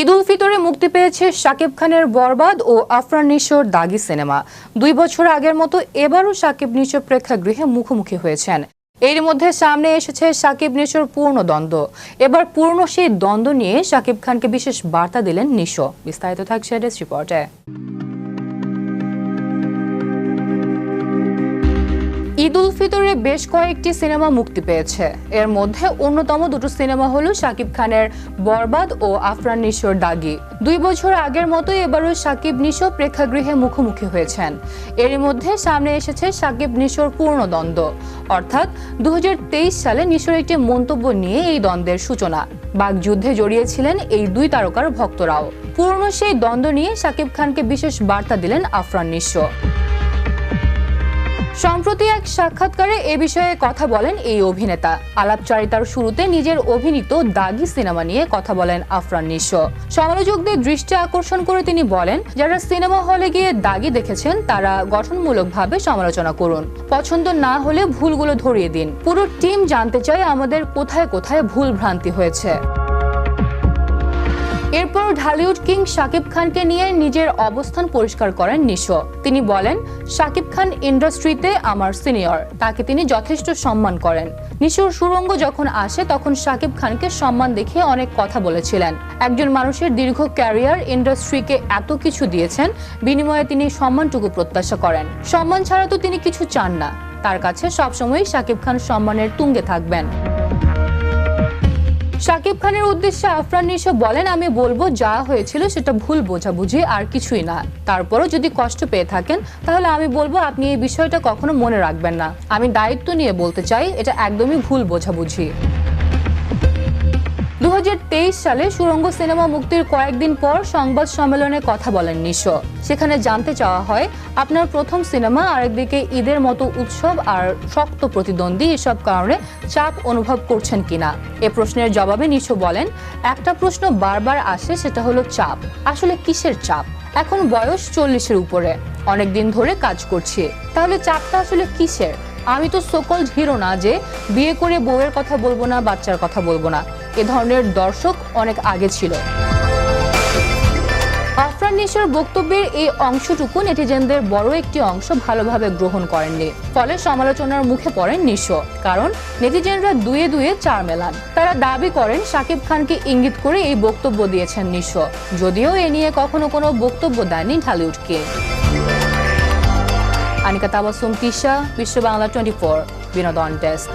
ঈদ উল ফিতরে মুক্তি পেয়েছে শাকিব খানের বরবাদ ও আফরান নিশোর দাগি সিনেমা। 2 বছর আগের মতো এবারও শাকিব নিশো প্রেক্ষাগৃহে মুখোমুখি হয়েছেন। এর মধ্যে সামনে এসেছে শাকিব নিশোর পূর্ণ দ্বন্দ্ব। এবার পূর্ণ সেই দ্বন্দ্ব নিয়ে শাকিব খানকে বিশেষ বার্তা দিলেন নিশো। বিস্তারিত থাকছে ডেস্ক রিপোর্টে। ঈদ উল ফিতরে বেশ কয়েকটি সিনেমা মুক্তি পেয়েছে। এর মধ্যে অন্যতম দুটো সিনেমা হলো শাকিব খানের বরবাদ ও আফরান নিশোর দাগি। 2 বছর আগের মতো এবারও শাকিব নিশো প্রেক্ষাগৃহে মুখোমুখি হয়েছেন। এর মধ্যে সামনে এসেছে শাকিব নিশোর পূর্ণ দ্বন্দ্ব, অর্থাৎ 2023 সালে নিশোর একটি মন্তব্য নিয়ে এই দ্বন্দ্বের সূচনা। বাকযুদ্ধে জড়িয়েছিলেন এই দুই তারকার ভক্তরাও। পূর্ণ সেই দ্বন্দ্ব নিয়ে শাকিব খানকে বিশেষ বার্তা দিলেন আফরান নিশো। সম্প্রতি এক সাক্ষাৎকারে এ বিষয়ে কথা বলেন এই অভিনেতা। আলাপচারিতার শুরুতে নিজের অভিনীত দাগি সিনেমা নিয়ে কথা বলেন আফরান নিশো। সমালোচকদের দৃষ্টি আকর্ষণ করে তিনি বলেন, যারা সিনেমা হলে গিয়ে দাগি দেখেছেন তারা গঠনমূলকভাবে সমালোচনা করুন, পছন্দ না হলে ভুলগুলো ধরিয়ে দিন। পুরো টিম জানতে চায় আমাদের কোথায় কোথায় ভুল ভ্রান্তি হয়েছে। এরপর ঢালিউড কিং শাকিব খানকে নিয়ে নিজের অবস্থান পরিষ্কার করেন নিশো। তিনি বলেন, শাকিব খান ইন্ডাস্ট্রিতে আমার সিনিয়র, তাকে তিনি যথেষ্ট সম্মান করেন। নিশোর সুরঙ্গ যখন আসে তখন শাকিব খানকে সম্মান দেখিয়ে অনেক কথা বলেছিলেন। একজন মানুষের দীর্ঘ ক্যারিয়ার ইন্ডাস্ট্রিকে এত কিছু দিয়েছেন, বিনিময়ে তিনি সম্মানটুকু প্রত্যাশা করেন। সম্মান ছাড়া তো তিনি কিছু চান না। তার কাছে সবসময় শাকিব খান সম্মানের তুঙ্গে থাকবেন। শাকিব খানের উদ্দেশ্যে আফরান নিশো বলেন, আমি বলবো যা হয়েছিল সেটা ভুল বোঝাবুঝি আর কিছুই না। তারপরও যদি কষ্ট পেয়ে থাকেন তাহলে আমি বলবো আপনি এই বিষয়টা কখনো মনে রাখবেন না। আমি দায়িত্ব নিয়ে বলতে চাই, এটা একদমই ভুল বোঝাবুঝি। 2023 সালে সুরঙ্গ সিনেমা মুক্তির কয়েকদিন পর সংবাদ সম্মেলনে কথা বলেন নিশো। সেখানে জানতে চাওয়া হয়, আপনার প্রথম সিনেমা, আরেকদিকে ঈদের মতো উৎসব আর শক্ত প্রতিদ্বন্দ্বী, এসব কারণে চাপ অনুভব করছেন কিনা। এ প্রশ্নের জবাবে নিশো বলেন, একটা প্রশ্ন বারবার আসে, সেটা হলো চাপ। আসলে কিসের চাপ? এখন বয়স 40-এর উপরে, অনেকদিন ধরে কাজ করছি, তাহলে চাপটা আসলে কিসের? আমি তো সোকল্ড হিরো না যে বিয়ে করে বউয়ের কথা বলবো না, বাচ্চার কথা বলবো না। এ ধরনের দর্শক অনেক আগে ছিল। আফরান নিশোর বক্তব্যের এই অংশটুকু নেটিজেনদের বড় একটি অংশ ভালোভাবে গ্রহণ করেননি। ফলে সমালোচনার মুখে পড়েন নিশো। কারণ নেটিজেনরা দুয়ে দুয়ে চার মেলান। তারা দাবি করেন শাকিব খানকে ইঙ্গিত করে এই বক্তব্য দিয়েছেন নিশো, যদিও এ নিয়ে কখনো কোনো বক্তব্য দেয়নি ঢালিউড কিং। আনিকা তাবাসসুম, তিশা, বিশ্ব বাংলা 24, বিনোদন ডেস্ক।